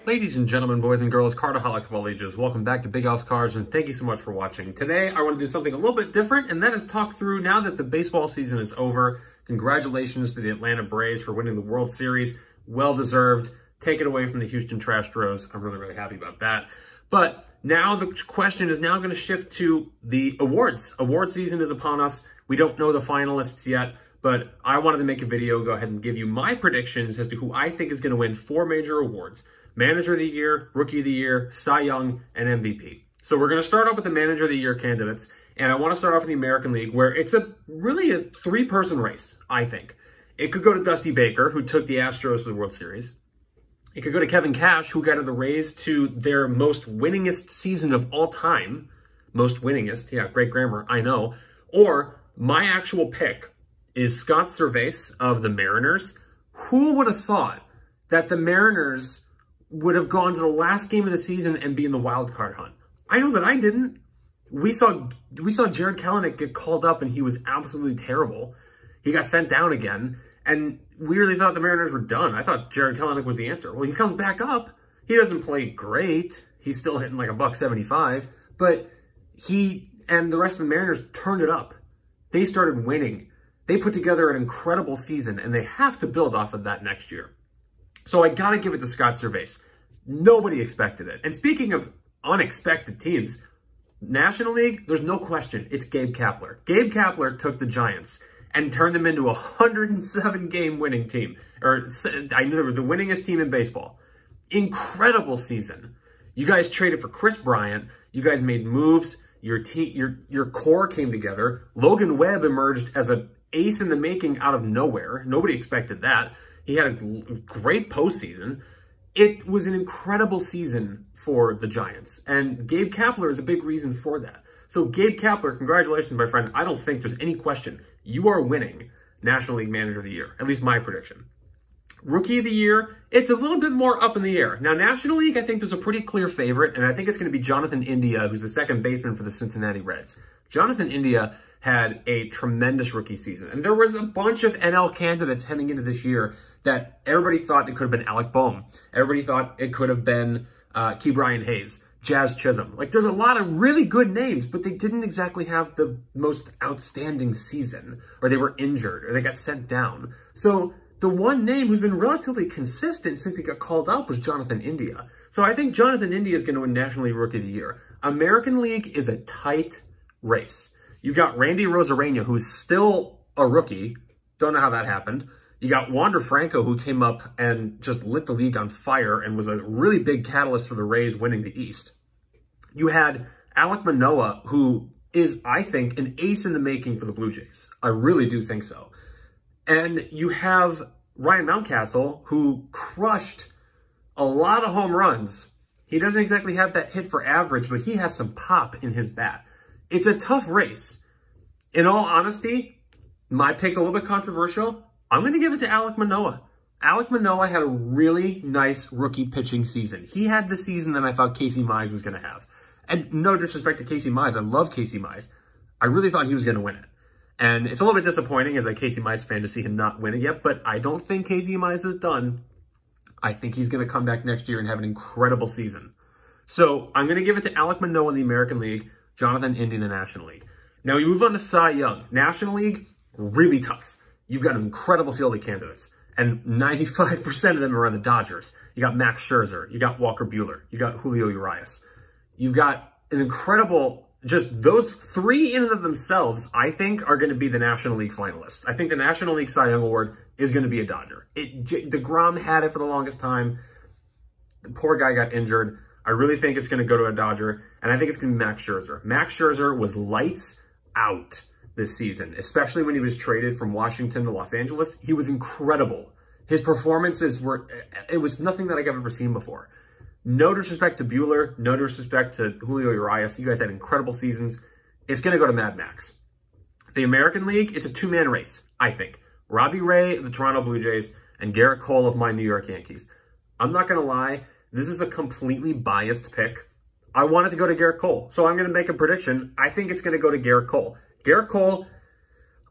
Ladies and gentlemen, boys and girls, cardaholics of all ages, welcome back to Big House Cards, and thank you so much for watching. Today, I want to do something a little bit different, and that is talk through, now that the baseball season is over, congratulations to the Atlanta Braves for winning the World Series. Well-deserved. Take it away from the Houston Astros. I'm really, really happy about that. But now the question is now going to shift to the awards. Award season is upon us. We don't know the finalists yet, but I wanted to make a video, go ahead and give you my predictions as to who I think is going to win 4 major awards. Manager of the Year, Rookie of the Year, Cy Young, and MVP. So we're going to start off with the Manager of the Year candidates, and I want to start off in the American League, where it's really a 3-person race, I think. It could go to Dusty Baker, who took the Astros to the World Series. It could go to Kevin Cash, who got the Rays to their most winningest season of all time. Most winningest, yeah, great grammar, I know. Or my actual pick is Scott Servais of the Mariners. Who would have thought that the Mariners would have gone to the last game of the season and be in the wild card hunt? I know that I didn't. We saw Jared Kelenic get called up, and he was absolutely terrible. He got sent down again, and we really thought the Mariners were done. I thought Jared Kelenic was the answer. Well, he comes back up. He doesn't play great. He's still hitting like $175, but he and the rest of the Mariners turned it up. They started winning. They put together an incredible season, and they have to build off of that next year. So I got to give it to Scott Servais. Nobody expected it. And speaking of unexpected teams, National League, there's no question, it's Gabe Kepler. Gabe Kepler took the Giants and turned them into a 107-game winning team. Or I knew they were the winningest team in baseball. Incredible season. You guys traded for Chris Bryant. You guys made moves. Your core came together. Logan Webb emerged as an ace in the making out of nowhere. Nobody expected that. He had a great postseason. It was an incredible season for the Giants, and Gabe Kepler is a big reason for that. So Gabe Kepler, congratulations, my friend. I don't think there's any question. You are winning National League Manager of the Year, at least my prediction. Rookie of the Year, it's a little bit more up in the air. Now, National League, I think there's a pretty clear favorite, and I think it's going to be Jonathan India, who's the second baseman for the Cincinnati Reds. Jonathan India had a tremendous rookie season, and there was a bunch of NL candidates heading into this year that everybody thought it could have been Alec Bohm. Everybody thought it could have been Ke'Bryan Hayes, Jazz Chisholm. Like, there's a lot of really good names, but they didn't exactly have the most outstanding season, or they were injured, or they got sent down. So the one name who's been relatively consistent since he got called up was Jonathan India. So I think Jonathan India is going to win National League Rookie of the Year. American League is a tight race. You got Randy Rosarena, who's still a rookie. Don't know how that happened. You got Wander Franco, who came up and just lit the league on fire and was a really big catalyst for the Rays winning the East. You had Alec Manoa, who is, I think, an ace in the making for the Blue Jays. I really do think so. And you have Ryan Mountcastle, who crushed a lot of home runs. He doesn't exactly have that hit for average, but he has some pop in his bat. It's a tough race. In all honesty, my pick's a little bit controversial. I'm going to give it to Alec Manoa. Alec Manoa had a really nice rookie pitching season. He had the season that I thought Casey Mize was going to have. And no disrespect to Casey Mize. I love Casey Mize. I really thought he was going to win it. And it's a little bit disappointing as a Casey Mize fan to see him not win it yet, but I don't think Casey Mize is done. I think he's going to come back next year and have an incredible season. So I'm going to give it to Alec Manoa in the American League, Jonathan India in the National League. Now we move on to Cy Young. National League, really tough. You've got an incredible field of candidates, and 95% of them are on the Dodgers. You got Max Scherzer, you got Walker Buehler, you got Julio Urias. You've got an incredible, just those 3 in and of themselves, I think, are going to be the National League finalists. I think the National League Cy Young Award is going to be a Dodger. DeGrom had it for the longest time. The poor guy got injured. I really think it's going to go to a Dodger, and I think it's going to be Max Scherzer. Max Scherzer was lights out this season, especially when he was traded from Washington to Los Angeles. He was incredible. His performances it was nothing that I've ever seen before. No disrespect to Buehler, no disrespect to Julio Urias. You guys had incredible seasons. It's going to go to Mad Max. The American League, it's a 2-man race, I think. Robbie Ray of the Toronto Blue Jays and Garrett Cole of my New York Yankees. I'm not going to lie. This is a completely biased pick. I want it to go to Garrett Cole. So I'm going to make a prediction. I think it's going to go to Garrett Cole. Garrett Cole,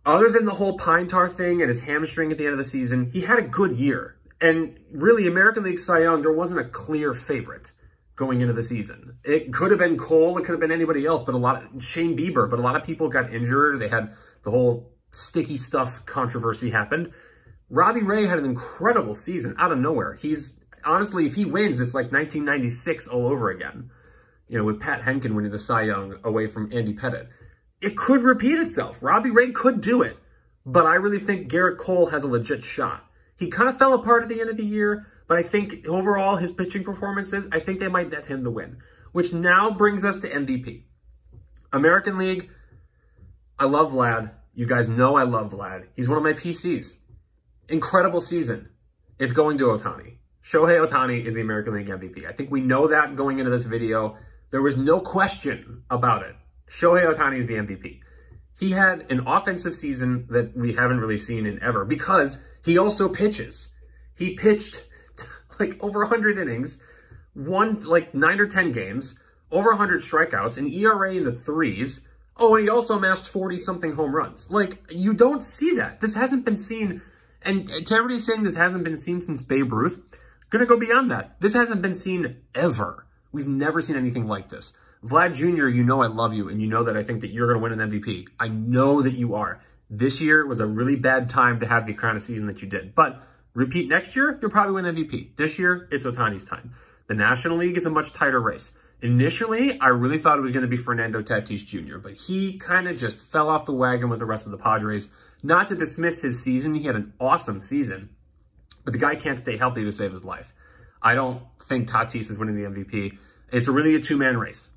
other than the whole pine tar thing and his hamstring at the end of the season, he had a good year. And really, American League Cy Young, there wasn't a clear favorite going into the season. It could have been Cole, it could have been anybody else, but Shane Bieber, but a lot of people got injured. They had the whole sticky stuff controversy happened. Robbie Ray had an incredible season out of nowhere. Honestly, if he wins, it's like 1996 all over again. You know, with Pat Henkin winning the Cy Young away from Andy Pettitte. It could repeat itself. Robbie Ray could do it, but I really think Garrett Cole has a legit shot. He kind of fell apart at the end of the year, but I think overall his pitching performances, I think they might net him the win. Which now brings us to MVP. American League, I love Vlad. You guys know I love Vlad. He's one of my PCs. Incredible season. It's going to Ohtani. Shohei Ohtani is the American League MVP. I think we know that going into this video. There was no question about it. Shohei Ohtani is the MVP. He had an offensive season that we haven't really seen in ever because he also pitches. He pitched like over 100 innings, won like 9 or 10 games, over 100 strikeouts, an ERA in the 3s. Oh, and he also amassed 40-something home runs. Like, you don't see that. This hasn't been seen. And to everybody saying this hasn't been seen since Babe Ruth, gonna go beyond that. This hasn't been seen ever. We've never seen anything like this. Vlad Jr., you know I love you, and you know that I think that you're going to win an MVP. I know that you are. This year was a really bad time to have the kind of season that you did. But repeat next year, you'll probably win MVP. This year, it's Ohtani's time. The National League is a much tighter race. Initially, I really thought it was going to be Fernando Tatis Jr., but he kind of just fell off the wagon with the rest of the Padres. Not to dismiss his season. He had an awesome season, but the guy can't stay healthy to save his life. I don't think Tatis is winning the MVP. It's really a two-man race.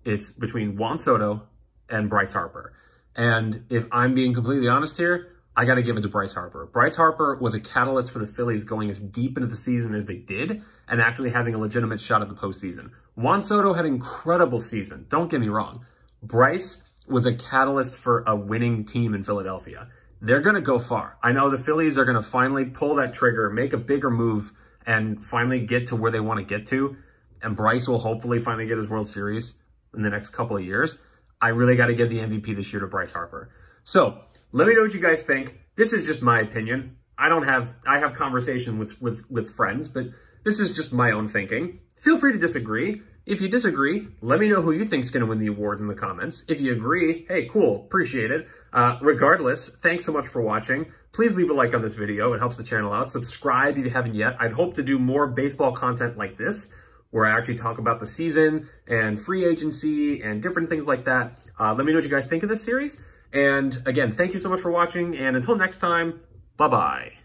It's between Juan Soto and Bryce Harper. And if I'm being completely honest here, I got to give it to Bryce Harper. Bryce Harper was a catalyst for the Phillies going as deep into the season as they did and actually having a legitimate shot at the postseason. Juan Soto had an incredible season. Don't get me wrong. Bryce was a catalyst for a winning team in Philadelphia. They're going to go far. I know the Phillies are going to finally pull that trigger, make a bigger move, and finally get to where they want to get to. And Bryce will hopefully finally get his World Series in the next couple of years. I really got to give the MVP this year to Bryce Harper. So let me know what you guys think. This is just my opinion. I have conversations with friends, but this is just my own thinking. Feel free to disagree. If you disagree, let me know who you think is going to win the awards in the comments. If you agree, hey, cool, appreciate it. Regardless, thanks so much for watching. Please leave a like on this video. It helps the channel out. Subscribe if you haven't yet. I'd hope to do more baseball content like this, where I actually talk about the season and free agency and different things like that. Let me know what you guys think of this series. And again, thank you so much for watching. And until next time, bye-bye.